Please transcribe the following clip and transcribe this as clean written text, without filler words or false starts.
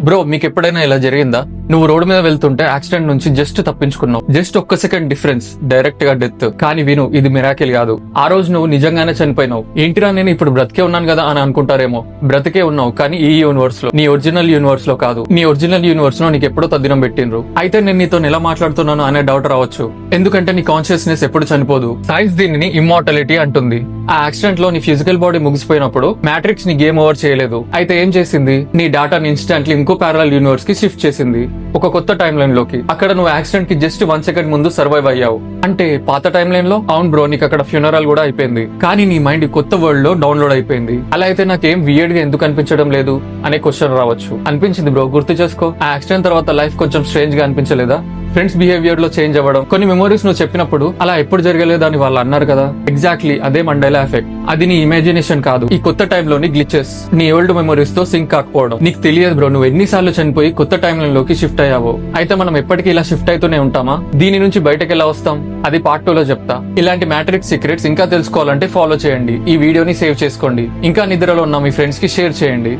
Bro, మీకు ఎప్పుడైనా ఇలా జరిగిందా? నువ్వు రోడ్డు మీద వెళ్తుంటే యాక్సిడెంట్ నుంచి జస్ట్ తప్పించుకున్నావు. జస్ట్ ఒక్క సెకండ్ డిఫరెన్స్, డైరెక్ట్ గా డెత్. కానీ విను, ఇది మిరాకిల్ కాదు. ఆ రోజు నువ్వు నిజంగానే చనిపోయినావు. ఏంటిరా నేను ఇప్పుడు బ్రతికే ఉన్నాను కదా అని అనుకుంటారేమో. బ్రతికే ఉన్నావు, కానీ ఈ యూనివర్స్ లో, నీ ఒరిజినల్ యూనివర్స్ లో కాదు. నీ ఒరిజినల్ యూనివర్స్ లో నీకు ఎప్పుడో తద్దినం పెట్టిండ్రు. అయితే నేను నీతో ఎలా మాట్లాడుతున్నాను అనే డౌట్ రావచ్చు. ఎందుకంటే నీ కాన్షియస్నెస్ ఎప్పుడు చనిపోదు. సైన్స్ దీనిని ఇమ్మార్టాలిటీ అంటుంది. ఆ యాక్సిడెంట్ లో నీ ఫిజికల్ బాడీ ముగిసిపోయినప్పుడు మ్యాట్రిక్స్ ని గేమ్ ఓవర్ చేయలేదు. అయితే ఏం చేసింది? నీ డాటాని ఇన్స్టాంట్లీ ఇంకో ప్యారలల్ యూనివర్స్ కి షిఫ్ట్ చేసింది, ఒక కొత్త టైం లైన్ లోకి. అక్కడ నువ్వు యాక్సిడెంట్ కి జస్ట్ 1 సెకండ్ ముందు సర్వైవ్ అయ్యావు. అంటే పాత టైం లైన్ లో అవును బ్రో, నీకు అక్కడ ఫ్యూనరల్ కూడా అయిపోయింది. కానీ నీ మైండ్ కొత్త వరల్డ్ లో డౌన్లోడ్ అయిపోయింది. అలా అయితే నాకేం వియర్డ్ గా ఎందుకు అనిపించడం లేదు అనే క్వశ్చన్ రావచ్చు. అనిపించింది బ్రో, గుర్తు చేసుకో. ఆ యాక్సిడెంట్ తర్వాత లైఫ్ కొంచెం స్ట్రేంజ్ గా అనిపించలేదా? ఫ్రెండ్స్ బిహేవియర్ లో చేంజ్ అవ్వడం, కొన్ని మెమోరీస్ నువ్వు చెప్పినప్పుడు అలా ఎప్పుడు జరగలేదు అని వాళ్ళు అన్నారు కదా. ఎగ్జాక్ట్లీ అదే మండేలా ఎఫెక్ట్. అది నీ ఇమాజినేషన్ కాదు, ఈ కొత్త టైంలోని గ్లిచెస్. నీ ఓల్డ్ మెమోరీస్ తో సింక్ కాకపోవడం. నీకు తెలియదు బ్రో, నువ్వు ఎన్నిసార్లు చనిపోయి కొత్త టైం లోకి షిఫ్ట్ అయ్యావో. అయితే మనం ఎప్పటికీ ఇలా షిఫ్ట్ అవుతూనే ఉంటామా? దీని నుంచి బయటకు ఎలా వస్తాం? అది పార్ట్ 2 లో చెప్తా. ఇలాంటి మ్యాట్రిక్స్ సీక్రెట్స్ ఇంకా తెలుసుకోవాలంటే ఫాలో చేయండి. ఈ వీడియోని సేవ్ చేసుకోండి. ఇంకా నిద్రలో ఉన్న మీ ఫ్రెండ్స్ కి షేర్ చేయండి.